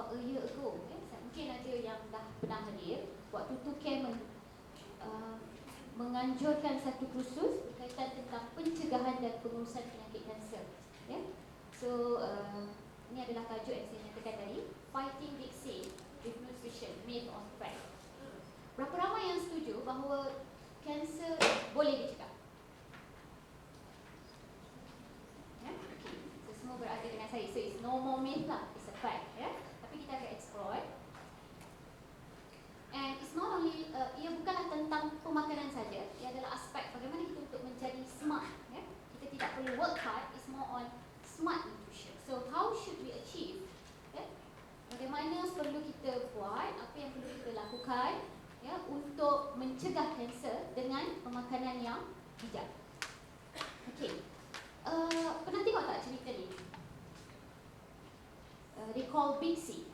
about a year ago. Mungkin ada yang dah pernah hadir. Waktu tu Ken menganjurkan satu kursus berkaitan tentang pencegahan dan pengurusan penyakit kanser. So ini adalah tajuk yang saya nyatakan tadi, Fighting Big C with Nutrition, Myth or Fact. Berapa ramai yang setuju bahawa kanser boleh dicegah? Okay. So semua berada dengan saya. So it's no more myth lah, it's a fact. Tapi kita akan explore. And it's not only, ia bukanlah tentang pemakanan saja, ia adalah aspek bagaimana kita untuk menjadi smart. Kita tidak perlu work hard, it's more on smart nutrition. So how should we achieve? Bagaimana perlu kita buat, apa yang perlu kita lakukan untuk mencegah kanser dengan pemakanan yang bijak. Okay. Pernah tengok tak cerita ni? They call Big C.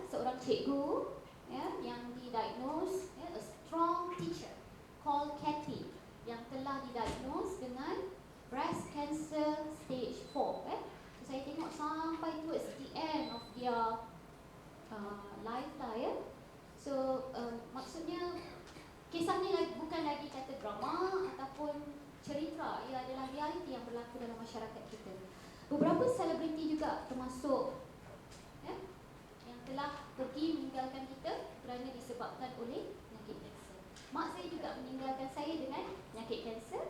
Seorang cikgu yang didiagnose, a strong teacher called Kathy, yang telah didiagnose dengan breast cancer stage 4. So saya tengok sampai towards the end of their life lah. So maksudnya kisah ni bukan lagi kata drama ataupun cerita, ia adalah realiti yang berlaku dalam masyarakat kita. Beberapa selebriti juga termasuk yang telah pergi meninggalkan kita kerana disebabkan oleh penyakit kanser. Mak saya juga meninggalkan saya dengan penyakit kanser,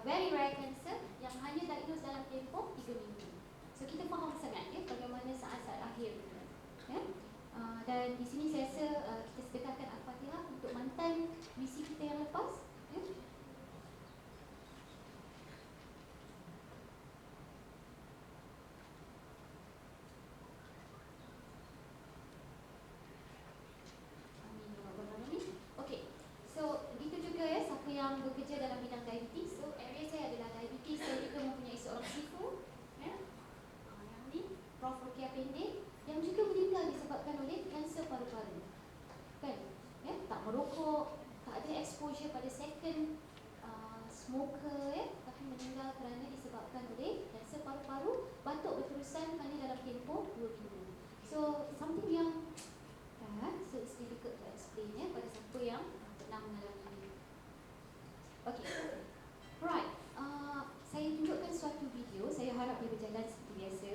very rare cancer yang hanya diagnose dalam tempoh 3 minggu. So kita faham sangat bagaimana saat-saat akhir. Dan di sini saya rasa kita sedekahkan Al-Fatihah untuk mantan misi kita yang lepas. Okay, so begitu juga siapa yang bekerja dalam bidang diabetes. So area saya adalah diabetes. Saya juga mempunyai seorang sifu, yang ni Prof. Rukia Pendek, yang juga meninggal disebabkan oleh kanser paru-paru. Kan? Tak merokok, tak ada exposure pada second smoker, tapi meninggal kerana disebabkan oleh kanser paru-paru, batuk berterusan hanya dalam tempoh 2 minggu. So something yang so it's difficult to explain pada siapa yang pernah mengalami ini. Okay, right. Saya tunjukkan suatu video. Saya harap dia berjalan seperti biasa.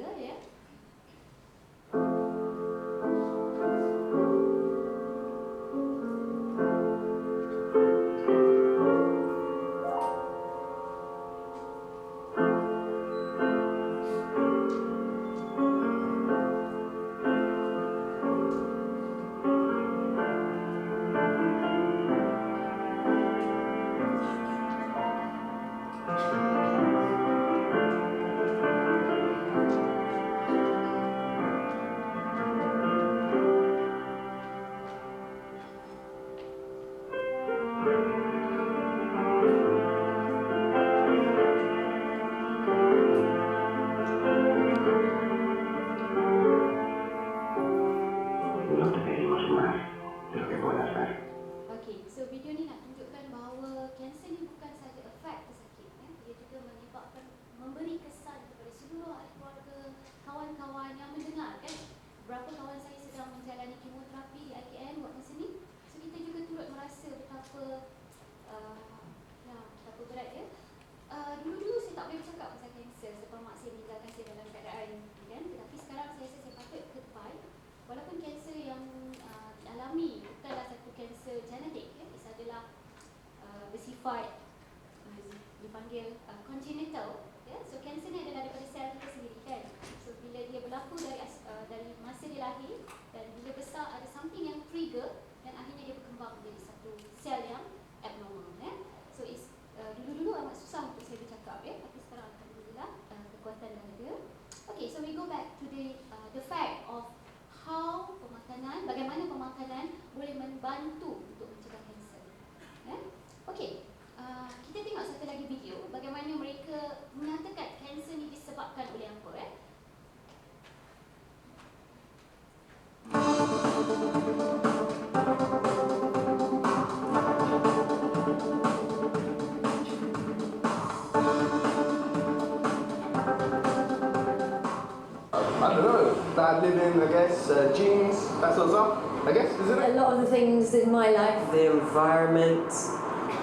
I don't know. Bad living, I guess. Genes, that sort of stuff. I guess, isn't it? A lot of the things in my life. The environment,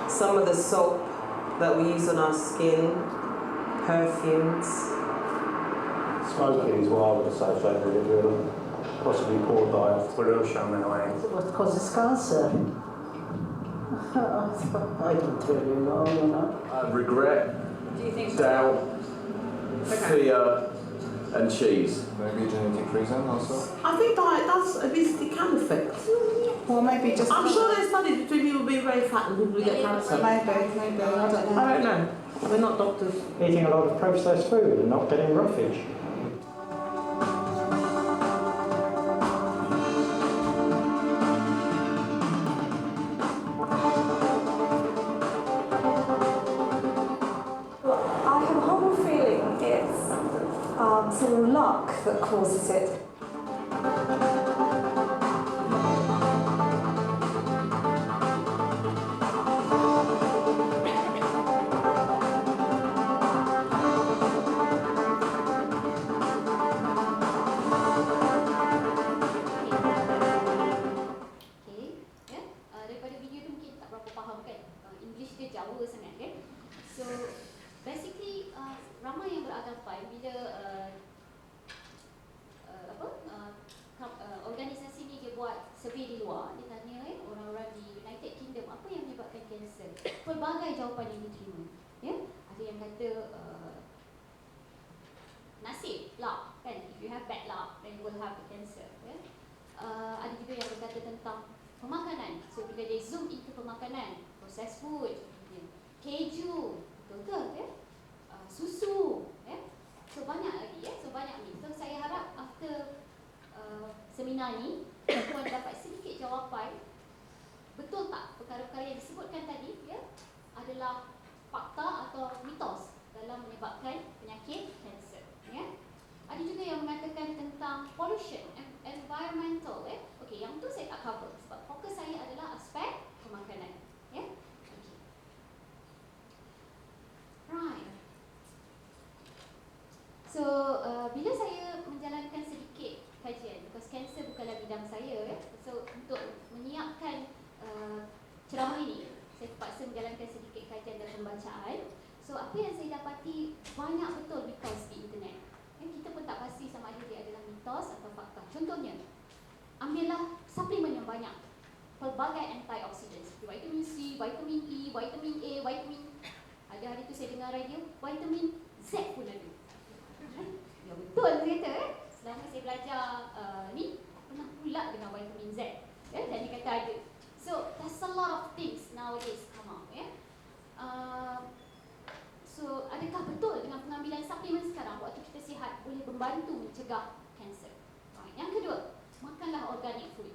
some of the soap that we use on our skin, perfumes. Smoking is what I would associate with it, really. Possibly poor diet. Pollution in a way. What causes cancer? I don't really know, you know. Regret, Do you think doubt, fear, and cheese. Maybe a genetic reason also. I think diet does, obesity can affect. Or maybe just. I'm sure there's studies between people being very fat and people who get cancer. Maybe, I don't know. I don't know. We're not doctors. Eating a lot of processed food and not getting roughage. I have a horrible feeling it's sort of luck that causes it. Okay, ya. Daripada video tu mungkin tak berapa faham kan. English dia Jawa sangat kan. So basically ramai yang beranggapan bila organisasi ni dia buat survey di luar, dia tanya orang-orang di United Kingdom apa yang menyebabkan kanser. Pelbagai jawapan yang diterima. Ya, ada yang kata nasib, luck kan. If you have bad luck, then you will have the cancer. Ya. Ada juga yang berkata tentang pemakanan. So bila dia zoom into pemakanan, processed food, keju, betul ya? Susu, ya. So banyak lagi ya. So banyak ni. So saya harap after seminar ni tuan dapat sedikit jawapan betul tak perkara-perkara yang disebutkan tadi ya adalah fakta atau mitos dalam menyebabkan penyakit kanser ya. Ada juga yang mengatakan tentang pollution, environmental ya. Okey, yang tu saya tak cover sebab fokus saya adalah aspek pemakanan ya. Okay. Right. So bila saya menjalankan sedikit kajian, because cancer bukanlah bidang saya ya. So untuk menyiapkan ceramah ini, saya terpaksa menjalankan sedikit kajian dan pembacaan. So apa yang saya dapati banyak betul mitos di internet. Kita pun tak pasti sama ada dia adalah mitos atau fakta. Contohnya, ambillah suplemen yang banyak, pelbagai antioxidants, vitamin C, vitamin E, vitamin A, vitamin. Ada hari tu saya dengar radio, vitamin Z pun ada. Ya betul saya kata selama saya belajar ni pernah pula dengan vitamin Z ya, dan dia kata ada. So there's a lot of things nowadays come out ya. So adakah betul dengan pengambilan suplemen sekarang waktu kita sihat boleh membantu mencegah kanser? Yang kedua, makanlah organic food.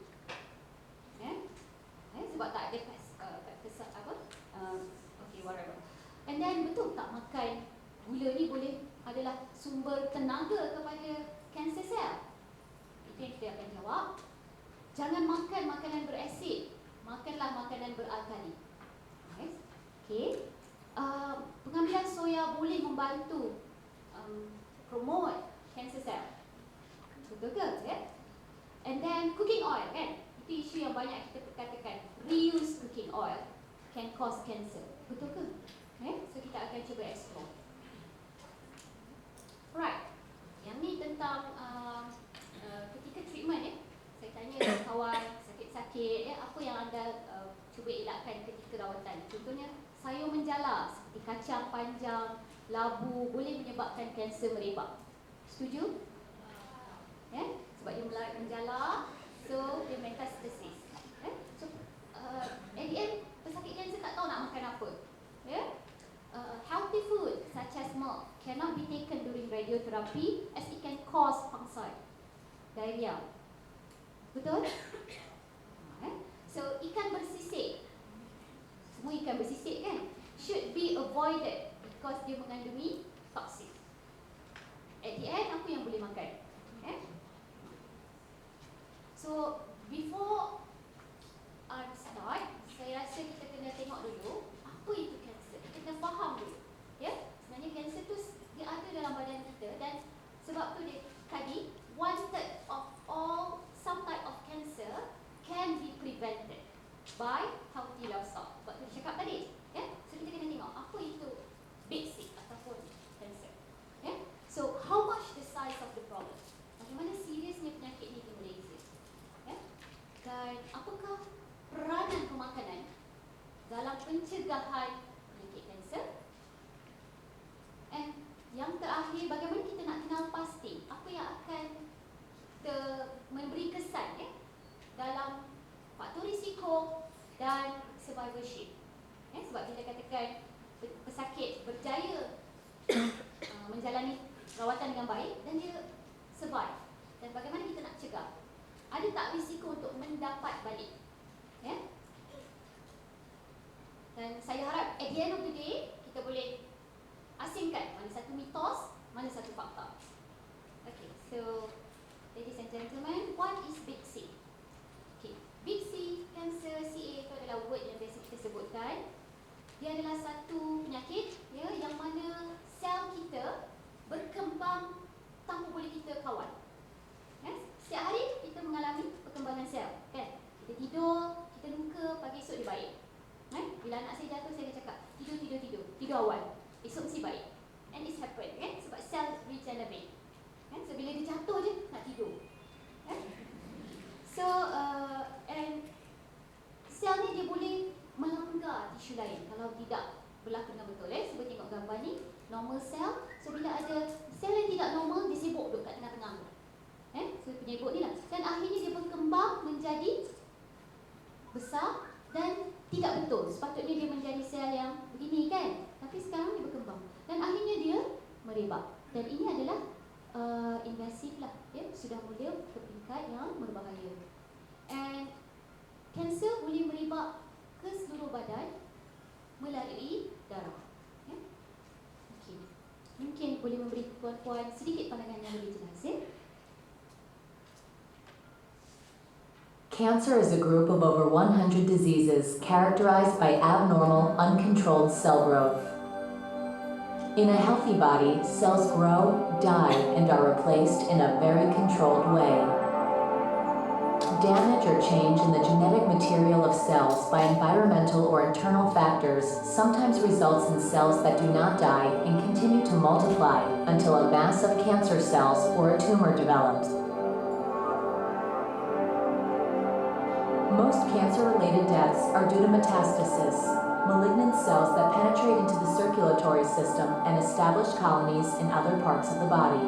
Sebab tak ada okay, whatever. And then betul tak makan gula ni boleh adalah sumber tenaga kepada kanser sel? Itu yang kita akan jawab. Jangan makan makanan berasid, makanlah makanan beralkali. Okay. Pengambilan soya boleh membantu promote cancer cell. Betul ke? Yeah? And then cooking oil kan? Itu isu yang banyak kita perkatakan. Reuse cooking oil can cause cancer. Betul ke? So kita akan cuba explore. Right. Yang ni tentang ketika treatment ya. Saya tanya kawan sakit-sakit apa yang anda cuba elakkan ketika rawatan. Contohnya sayur menjala seperti kacang panjang, labu boleh menyebabkan kanser merebak. Setuju? Sebab dia menjala, so dia metastasis. So at the end pesakit kanser tak tahu nak makan apa. Healthy food such as milk cannot be taken during radiotherapy as it can cause puncture, diarrhea. Betul? So ikan bersisik, semua ikan bersisik kan, should be avoided because dia mengandungi toksik. At the end, apa yang boleh makan? So before I start, saya rasa kita kena tengok dulu apa itu kanser. Kita kena faham dulu. Sebenarnya kanser tu dia ada dalam badan kita dan sebab tu dia tadi mendapat balik. Ya. Dan saya harap at the end of the day kita boleh asingkan mana satu mitos, mana satu fakta. Okay, so ladies and gentlemen, what is big C? Okay, big C, cancer, CA itu adalah word yang biasa kita sebutkan. Dia adalah satu penyakit ya, yang mana sel kita berkembang tanpa boleh kita kawal. Ya? Setiap hari kita mengalami perkembangan sel, kan? Kita tidur, kita luka, pagi esok dia baik. Bila anak saya jatuh, saya cakap tidur awal, esok mesti baik. And it's happened, kan? Sebab sel regenerate. Kan? So bila dia jatuh je nak tidur. Kan? So and sel ni dia boleh melanggar tisu lain kalau tidak berlaku dengan betul. Cuba tengok gambar ni, normal cell. So bila ada sel yang tidak normal, dia sibuk duduk kat tengah-tengah. So penyebut ni lah. Dan akhirnya dia berkembang menjadi besar dan tidak betul. Sepatutnya dia menjadi sel yang begini, kan? Tapi sekarang dia berkembang dan akhirnya dia merebak. Dan ini adalah invasif lah, ya? Sudah mula ke peringkat yang berbahaya. And kanser boleh merebak ke seluruh badan melalui darah. Ya? Okay. Mungkin boleh memberi puan-puan sedikit pandangan yang lebih jelas, ya? Cancer is a group of over 100 diseases characterized by abnormal, uncontrolled cell growth. In a healthy body, cells grow, die, and are replaced in a very controlled way. Damage or change in the genetic material of cells by environmental or internal factors sometimes results in cells that do not die and continue to multiply until a mass of cancer cells or a tumor develops. Most cancer-related deaths are due to metastasis, malignant cells that penetrate into the circulatory system and establish colonies in other parts of the body.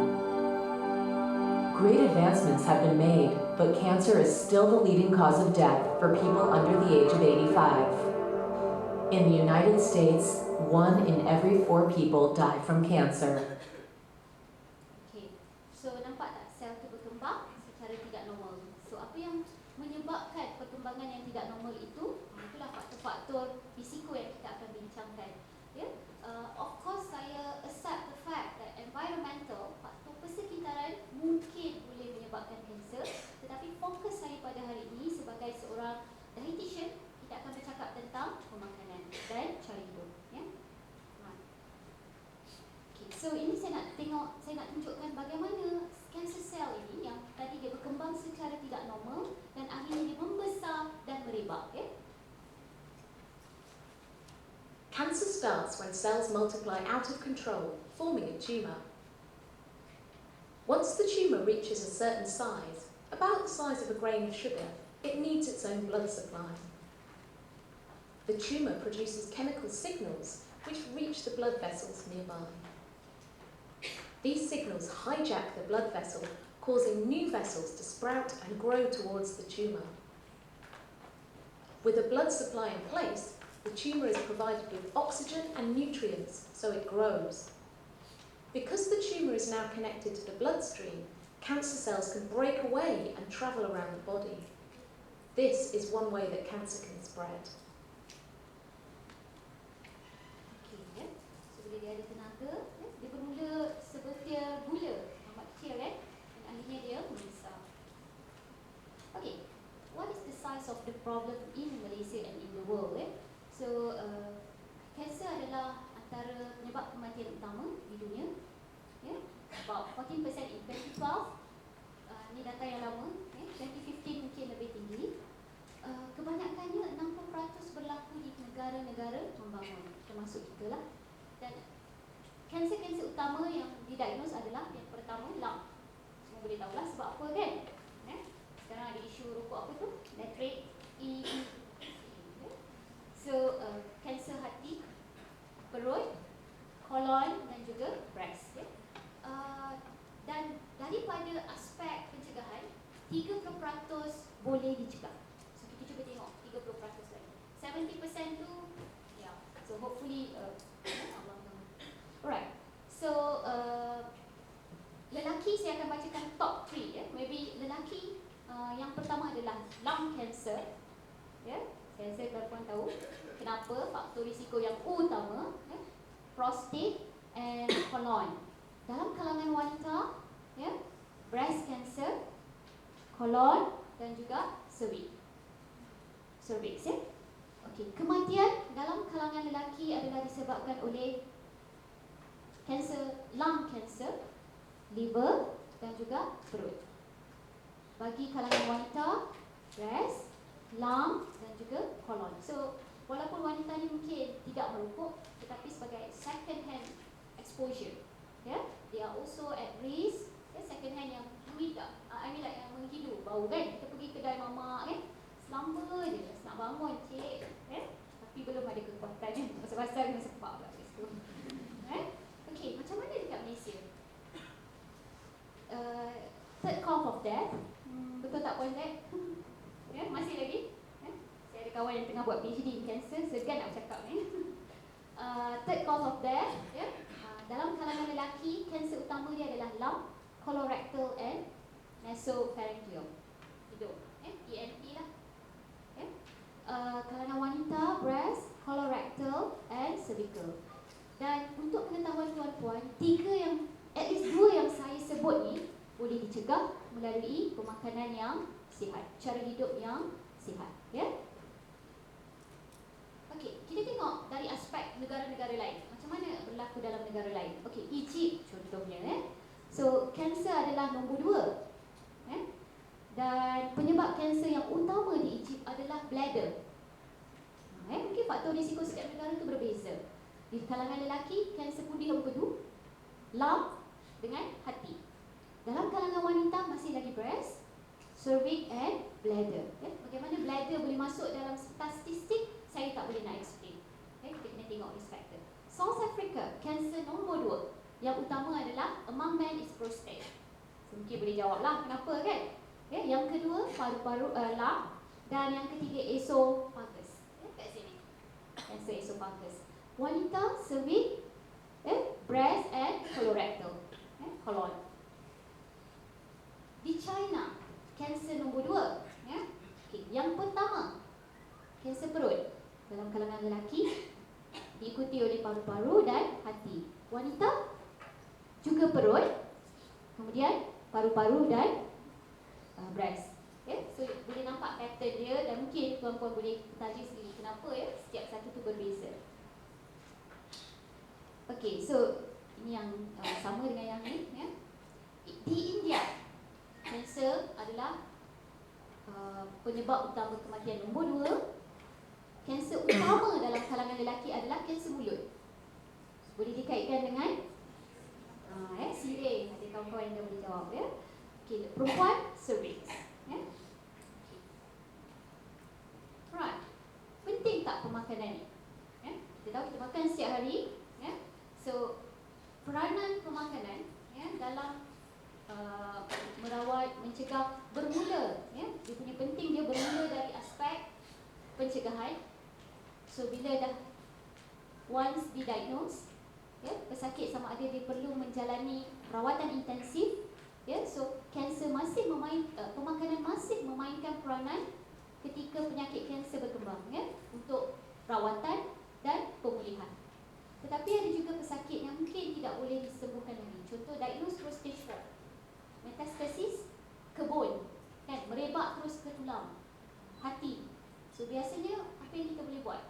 Great advancements have been made, but cancer is still the leading cause of death for people under the age of 85. In the United States, 1 in every 4 people die from cancer. Okay, so nampak tak sel tu berkembang secara tidak normal. So apa yang menyebabkan perkembangan yang tidak normal itu? Itulah faktor-faktor risiko yang kita akan bincangkan. Ya, of course saya accept the fact that environmental, faktor persekitaran mungkin boleh menyebabkan kanser, tetapi fokus saya pada hari ini sebagai seorang dietitian, kita akan bercakap tentang pemakanan dan cara hidup. Ya. Okay, so ini saya nak tunjukkan bagaimana kanser sel ini yang tadi dia berkembang secara tidak normal dan akhirnya dia membesar dan merebak. Ya. Cancer starts when cells multiply out of control, forming a tumour. Once the tumour reaches a certain size, about the size of a grain of sugar, it needs its own blood supply. The tumour produces chemical signals which reach the blood vessels nearby. These signals hijack the blood vessel, causing new vessels to sprout and grow towards the tumour. With a blood supply in place, the tumour is provided with oxygen and nutrients, so it grows. Because the tumour is now connected to the bloodstream, cancer cells can break away and travel around the body. This is one way that cancer can spread. Okay, ya. So bila dia ada tenaga, ya, dia bermula sebutir gula, amat kecil, kan? Dan akhirnya dia membesar. Okay, what is the size of the problem in Malaysia and in the world? So, kanser adalah antara penyebab kematian utama di dunia. Yeah? About 14% in 2012. Ini data yang lama. 2015 mungkin lebih tinggi. Kebanyakannya 60% berlaku di negara-negara membangun, termasuk kita lah. Dan kanser-kanser utama yang didiagnose adalah yang pertama lung. Semua boleh tahulah sebab apa, kan? Sekarang ada isu rokok apa tu? Nitrate, So, kanser hati, perut, kolon dan juga breast. Ya. Dan daripada aspek pencegahan, 30% boleh dicegah. So, kita cuba tengok 30% lagi. 70% tu, ya. So, hopefully, Allah tahu. Alright. So, lelaki saya akan bacakan top 3. Ya. Maybe lelaki yang pertama adalah lung cancer. Ya, saya rasa tuan-tuan tahu kenapa faktor risiko yang utama, ya, prostate and colon. Dalam kalangan wanita, ya, breast cancer, colon dan juga cervix. Ya. Okey, kematian dalam kalangan lelaki adalah disebabkan oleh kanser, lung cancer, liver dan juga perut. Bagi kalangan wanita, breast, lung dan juga colon. So, walaupun wanita ni mungkin tidak merokok, tetapi sebagai second hand exposure, ya, they are also at risk. Ya, second hand yang fluid tak, I mean like yang menghidu, bau kan. Kita pergi kedai mamak kan, selamba je, nak bangun cik, ya. Tapi belum ada kekuatan kan, pasal-pasal kena sepak pula kat situ. Okey, macam mana dekat Malaysia? Third cause of death, betul tak Puan Zek? Ya, masih lagi? Ya? Saya ada kawan yang tengah buat PhD in cancer, segan nak cakap ni. Third cause of death, ya? Dalam kalangan lelaki, kanser utama dia adalah lung, colorectal and nasopharyngeal. Hidung, ENT lah. Ya? Kalangan wanita, breast, colorectal and cervical. Dan untuk pengetahuan tuan-puan, at least 2 yang saya sebut ni boleh dicegah melalui pemakanan yang sihat, cara hidup yang sihat, ya. Okey, kita tengok dari aspek negara-negara lain. Macam mana berlaku dalam negara lain? Okey, Egypt contohnya, So, kanser adalah nombor 2. Dan penyebab kanser yang utama di Egypt adalah bladder. Mungkin faktor risiko setiap negara itu berbeza. Di kalangan lelaki, kanser pundi empedu, lung dengan hati. Dalam kalangan wanita masih lagi breast, cervix and bladder. Bagaimana bladder boleh masuk dalam statistik, saya tak boleh nak explain. Kita kena tengok risk factor. South Africa, kanser nombor 2 yang utama adalah among men is prostate. Mungkin boleh jawablah kenapa kan. Yang kedua paru-paru, lung, dan yang ketiga esophagus. Kat sini, kanser esophagus. Wanita, cervix, breast and colorectal, colon. Di China, kanser nombor 2, okay. Yang pertama, kanser perut dalam kalangan lelaki, diikuti oleh paru-paru dan hati. Wanita juga perut, kemudian paru-paru dan breast. So boleh nampak pattern dia, dan mungkin tuan-puan boleh tajuk sendiri kenapa setiap satu tu berbeza. Okey, so ini yang sama dengan yang ni, Di India, kanser adalah penyebab utama kematian nombor 2. Kanser utama dalam kalangan lelaki adalah kanser mulut. Boleh dikaitkan dengan sirih. Ada kawan-kawan yang dah boleh jawab, Okey, perempuan, cervix. Right. Penting tak pemakanan ni? Kita tahu kita makan setiap hari, So, peranan pemakanan dalam merawat, mencegah bermula, dia punya penting, dia bermula dari aspek pencegahan. So, bila dah once didiagnose, pesakit sama ada dia perlu menjalani perawatan intensif, so kanser masih pemakanan masih memainkan peranan ketika penyakit kanser berkembang, untuk rawatan dan pemulihan. Tetapi ada juga pesakit yang mungkin tidak boleh disembuhkan lagi. Contoh, diagnose terus stage 4, metastasis ke bone, merebak terus ke tulang, hati. So biasanya apa yang kita boleh buat?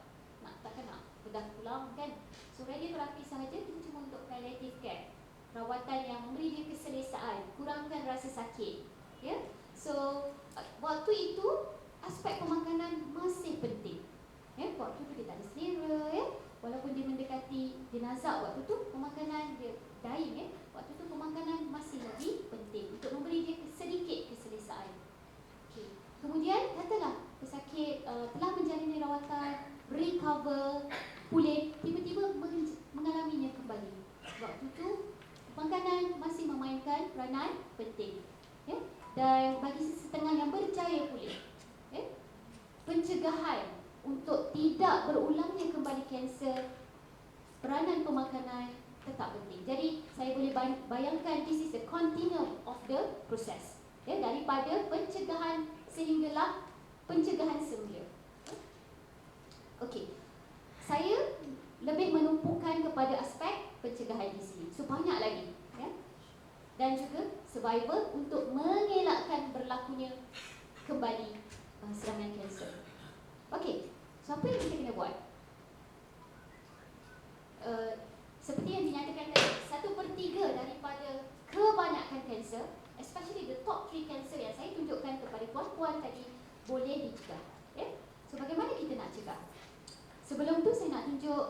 Takkan nak bedah tulang kan? So radioterapi sahaja kita cuma untuk palliative care, rawatan yang memberi dia keselesaan, kurangkan rasa sakit. So waktu itu aspek pemakanan masih penting. Waktu tu dia tak ada selera, walaupun dia mendekati jenazah, waktu tu pemakanan dia dying, waktu tu pemakanan masih lagi penting untuk memberi dia sedikit keselesaan. Okay. Kemudian katalah pesakit telah menjalani rawatan, recover, pulih, tiba-tiba mengalaminya kembali. Waktu tu pemakanan masih memainkan peranan penting. Dan bagi setengah yang berjaya pulih, pencegahan untuk tidak berulangnya kembali kanser, peranan pemakanan tetap penting. Jadi saya boleh bayangkan this is the continuum of the process, daripada pencegahan sehinggalah pencegahan semula. kepada aspek pencegahan di sini. So banyak lagi, ya. Dan juga survival untuk mengelakkan berlakunya kembali serangan kanser. Okey, so apa yang kita kena buat? Seperti yang dinyatakan tadi, 1/3 daripada kebanyakan kanser, especially the top 3 kanser yang saya tunjukkan kepada puan-puan tadi, boleh dicegah. Okay? So bagaimana kita nak cegah? Sebelum tu saya nak tunjuk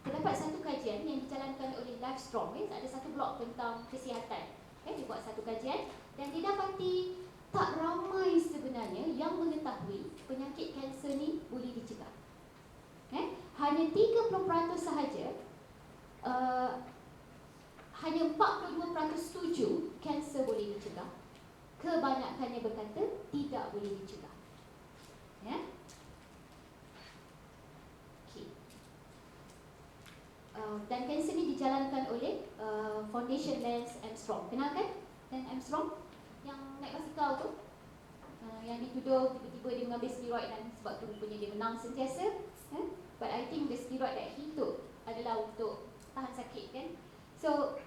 terdapat satu kajian yang dijalankan oleh Livestrong. Ada satu blog tentang kesihatan. Dia buat satu kajian dan didapati tak ramai sebenarnya yang mengetahui penyakit kanser ni boleh dicegah. Hanya 30% sahaja, hanya 42% setuju kanser boleh dicegah. Kebanyakannya berkata tidak boleh dicegah. Ya? Okay. Dan kanser ni dijalankan oleh Foundation Lance Armstrong. Kenal kan Lance Armstrong? Yang naik basikal tu, yang dituduh tiba-tiba dia mengambil steroid dan sebab tu rupanya dia menang sentiasa. But I think the steroid that he took adalah untuk tahan sakit, kan? So,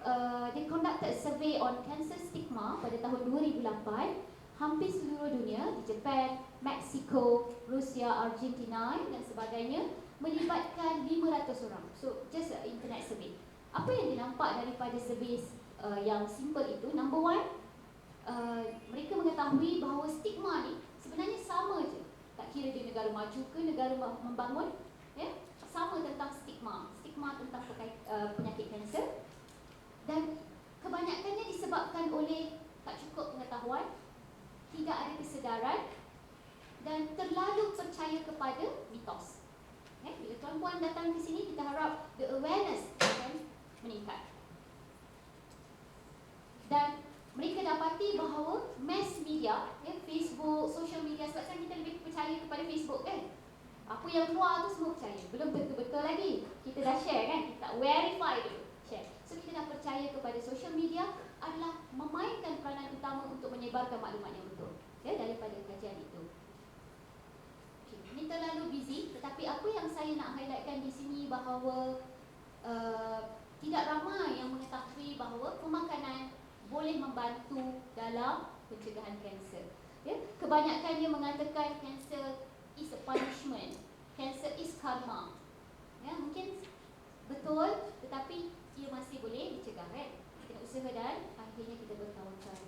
they conducted a survey on cancer stigma pada tahun 2008. Hampir seluruh dunia, di Japan, Mexico, Rusia, Argentina dan sebagainya, melibatkan 500 orang. So, just an internet survey. Apa yang dinampak daripada survey yang simple itu? Number one, mereka mengetahui bahawa stigma ni sebenarnya sama je. Tak kira dia negara maju ke negara membangun, ya, sama tentang stigma. Stigma tentang penyakit kanser. Dan kebanyakannya disebabkan oleh tak cukup pengetahuan, tidak ada kesedaran dan terlalu percaya kepada mitos. Bila tuan-puan datang ke sini, kita harap the awareness akan meningkat. Dan mereka dapati bahawa mass media, Facebook, social media, sebab kan kita lebih percaya kepada Facebook, kan? Apa yang keluar tu semua percaya. Belum betul-betul lagi. Kita dah share, kan? Kita tak verify dulu. Share. So kita dah percaya kepada social media adalah memainkan peranan utama untuk menyebarkan maklumat yang betul, ya, daripada kajian itu. Okay. Ini terlalu busy, tetapi apa yang saya nak highlightkan di sini bahawa tidak ramai yang mengetahui bahawa pemakanan boleh membantu dalam pencegahan kanser. Ya, kebanyakannya mengatakan kanser is a punishment, cancer is karma. Ya, mungkin betul, tetapi ia masih boleh dicegah, kan? Kita nak usaha dan akhirnya kita bertawakal.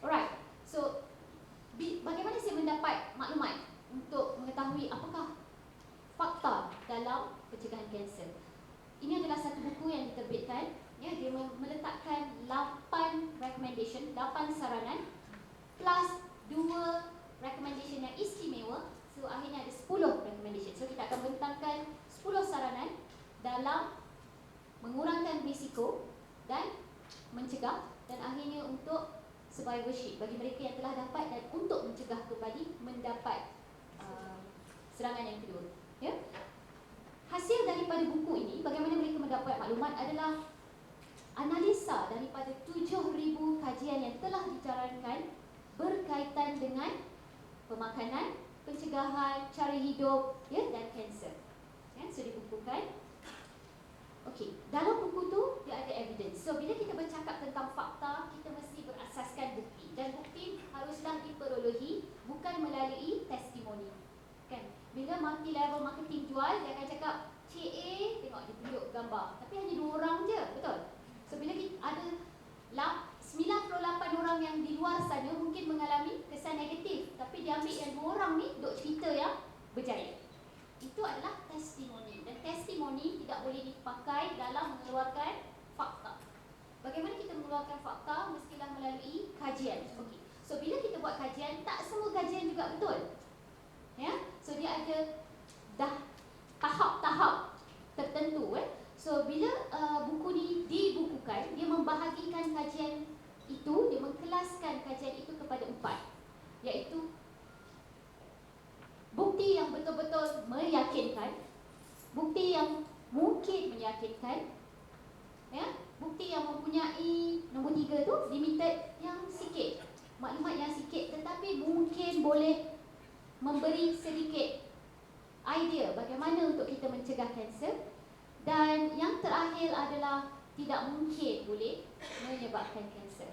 Alright, so bagaimana saya mendapat maklumat untuk mengetahui apakah fakta dalam pencegahan kanser? Ini adalah satu buku yang diterbitkan. Ya, dia meletakkan 8 recommendation, 8 saranan plus 2 recommendation yang istimewa. So akhirnya ada 10 recommendation. So kita akan bentangkan 10 saranan dalam mengurangkan risiko dan mencegah, dan akhirnya untuk survivorship bagi mereka yang telah dapat dan untuk mencegah kembali mendapat serangan yang kedua. Ya? Hasil daripada buku ini, bagaimana mereka mendapat maklumat adalah analisa daripada 7,000 kajian yang telah dijalankan berkaitan dengan pemakanan, pencegahan, cara hidup, ya, dan kanser. Ya, so dibukukan. Okey, dalam buku tu dia ada evidence. So bila kita bercakap tentang fakta, kita mesti berasaskan bukti, dan bukti haruslah diperolehi bukan melalui testimoni. Kan? Bila multi level marketing jual, dia akan cakap Cik A, tengok dia tunjuk gambar, tapi hanya 2 orang je, betul? So bila kita ada 98 orang yang di luar sana mungkin mengalami kesan negatif, tapi dia ambil yang 2 orang ni duk cerita yang berjaya. Itu adalah testimoni, dan testimoni tidak boleh dipakai dalam mengeluarkan fakta. Bagaimana kita mengeluarkan fakta? Mestilah melalui kajian. Okey. So bila kita buat kajian, tak semua kajian juga betul. Ya? So dia ada dah tahap-tahap tertentu, So bila buku ni dibukukan, dia membahagikan kajian itu, dia mengkelaskan kajian itu kepada 4, iaitu bukti yang betul-betul meyakinkan, bukti yang mungkin meyakinkan, ya, bukti yang mempunyai nombor 3 tu limited, yang sikit, maklumat yang sikit tetapi mungkin boleh memberi sedikit idea bagaimana untuk kita mencegah kanser, Dan yang terakhir adalah tidak mungkin boleh menyebabkan kanser.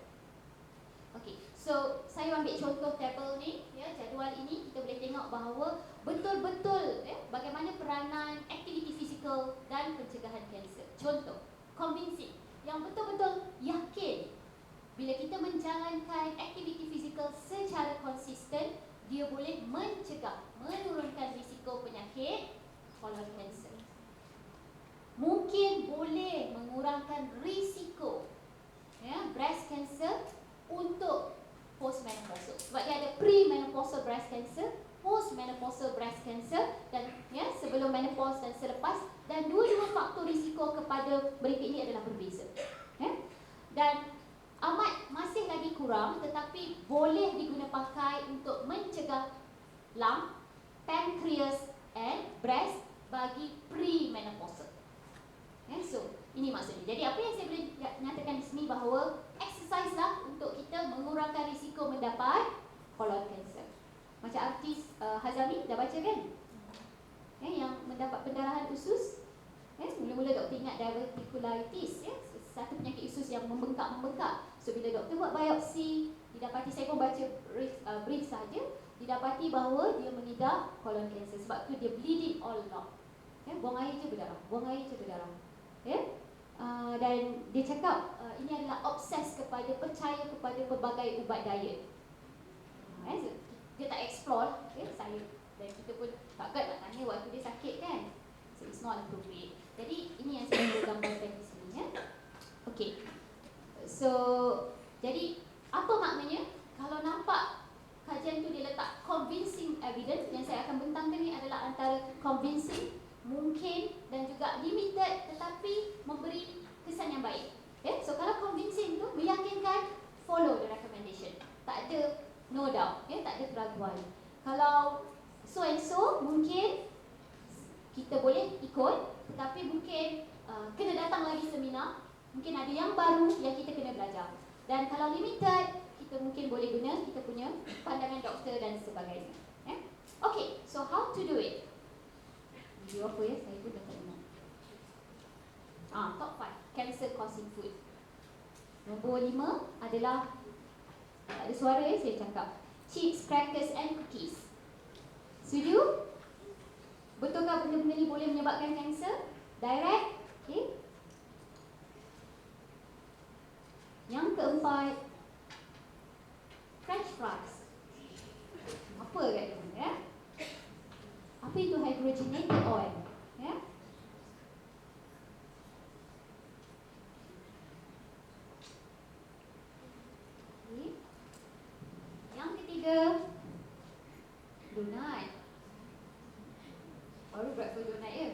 Okey, so saya ambil contoh tabel ni, ya, jadual ini kita boleh tengok bahawa betul-betul bagaimana peranan aktiviti fizikal dan pencegahan kanser. Contoh, convincing, yang betul-betul yakin bila kita menjalankan aktiviti fizikal secara konsisten, dia boleh mencegah, menurunkan risiko penyakit kolon kanser. Mungkin boleh mengurangkan risiko breast cancer untuk postmenopausal. Sebab dia ada premenopausal breast cancer, postmenopausal breast cancer, dan sebelum menopause dan selepas, dan dua-dua faktor risiko kepada mereka ini adalah berbeza. Dan amat masih lagi kurang, tetapi boleh diguna pakai untuk mencegah lung, pancreas and breast bagi premenopausal. So, ini maksudnya. Jadi apa yang saya boleh nyatakan di sini bahawa exercise lah untuk kita mengurangkan risiko mendapat kolon kanser. Macam artis Hazami, dah baca kan? Yang mendapat pendarahan usus. Mula-mula doktor ingat diverticulitis, satu penyakit usus yang membengkak. So bila doktor buat biopsi, didapati, saya pun baca brief saja, didapati bahawa dia mengidap kolon kanser. Sebab tu dia bleeding all along. Buang air je berdarah, buang air je berdarah. Dan dia cakap ini adalah obses percaya kepada pelbagai ubat diet. Dia tak explore, saya dan kita pun takkan nak tanya waktu dia sakit kan. So it's not appropriate. Jadi ini yang saya boleh gambarkan di sini, ya. Okey. So jadi apa maknanya kalau nampak kajian tu dia letak convincing evidence, yang saya akan bentangkan ni adalah antara convincing, mungkin dan juga limited, tetapi memberi kesan yang baik. So kalau convincing tu meyakinkan, follow the recommendation. Tak ada no doubt, tak ada keraguan. Kalau so and so, mungkin kita boleh ikut, tetapi mungkin kena datang lagi seminar, mungkin ada yang baru yang kita kena belajar. Dan kalau limited, kita mungkin boleh guna kita punya pandangan doktor dan sebagainya. Okay, so how to do it? Video apa ya? Saya pun dah tak ingat. Top 5 cancer causing food. Nombor 5 adalah, tak ada suara saya cakap, chips, crackers and cookies. Setuju? Betulkah benda-benda ni boleh menyebabkan kanser? Direct? Okay. Yang keempat, French fries. Apa katanya? Apa itu hydrogenated oil? Okay. Yang ketiga, donat. Baru breakfast donat ya?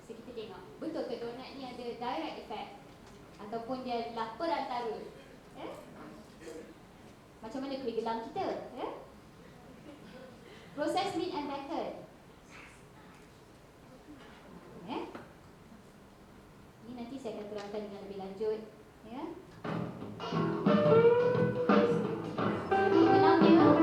So kita tengok, betul ke donat ni ada direct effect ataupun dia adalah perantara? Macam mana kuih gelang kita? Processed meat and bacon. Ini nanti saya akan terangkan dengan lebih lanjut. Gelang dia ada.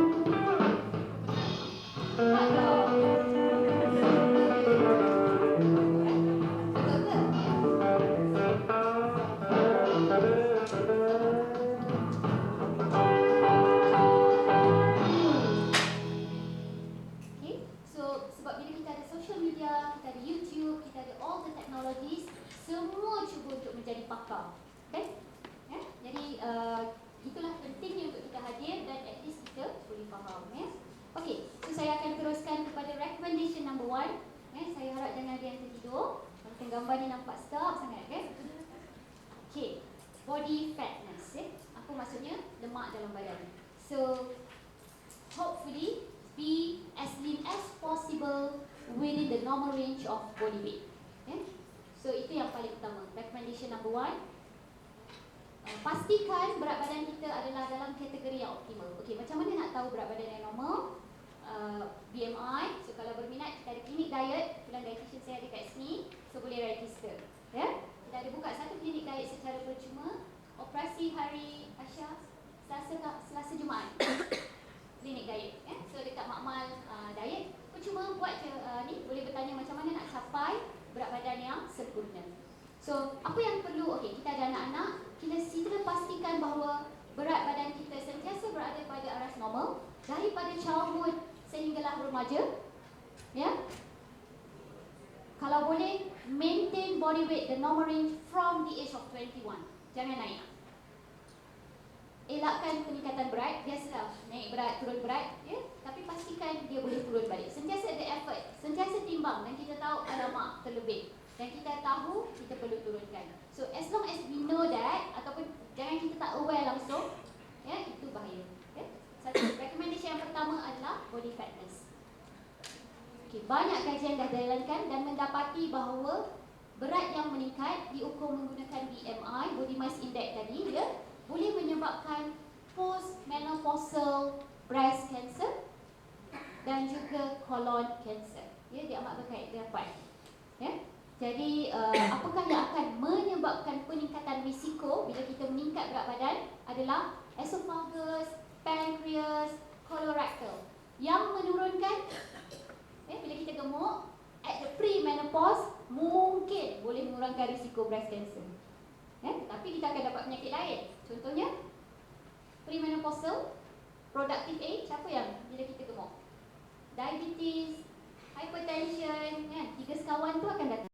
Semua cuba untuk menjadi pakar. Okay? Jadi itulah pentingnya untuk kita hadir dan at least kita boleh faham. Okay, so saya akan teruskan kepada recommendation number 1. Saya harap jangan ada yang tertidur. Gambar ni nampak sedap sangat kan? Okay, body fatness. Apa maksudnya? Lemak dalam badan. So hopefully be as lean as possible within the normal range of body weight. So itu yang paling utama. Recommendation number 1. Pastikan berat badan kita adalah dalam kategori yang optimal. Okey, macam mana nak tahu berat badan yang normal? BMI. So kalau berminat, kita ada klinik diet. Kebetulan dietitian saya ada kat sini, so boleh register. Kita ada buka satu klinik diet secara percuma. Operasi hari Aisyah Selasa Jumaat. Klinik diet. So dekat Makmal diet. Kau cuma buat je ni, boleh bertanya macam mana nak capai berat badan yang sempurna. So, apa yang perlu, okey, kita ada anak-anak, kita pastikan bahawa berat badan kita sentiasa berada pada aras normal daripada childhood sehinggalah remaja. Ya. Kalau boleh, maintain body weight the normal range from the age of 21. Jangan naik. Elakkan peningkatan berat, biasalah naik berat, turun berat, ya. Tapi pastikan dia boleh turun balik. Sentiasa ada effort, sentiasa timbang dan kita tahu alamak terlebih. Dan kita tahu kita perlu turunkan. So as long as we know that, ataupun jangan kita tak aware langsung, ya, itu bahaya. Okay? Satu, recommendation yang pertama adalah body fatness. Okay, banyak kajian dah dijalankan dan mendapati bahawa berat yang meningkat diukur menggunakan BMI, body mass index tadi, ya, boleh menyebabkan post-menopausal breast cancer dan juga colon cancer. Ya, dia amat berkait rapat. Ya. Jadi, apakah yang akan menyebabkan peningkatan risiko bila kita meningkat berat badan adalah esophagus, pancreas, colorectal. Yang menurunkan, bila kita gemuk, at the pre-menopause, mungkin boleh mengurangkan risiko breast cancer. Tapi kita akan dapat penyakit lain. Contohnya, premenopausal, productive age, apa yang bila kita gemuk? Diabetes, hypertension, kan? 3 sekawan tu akan datang.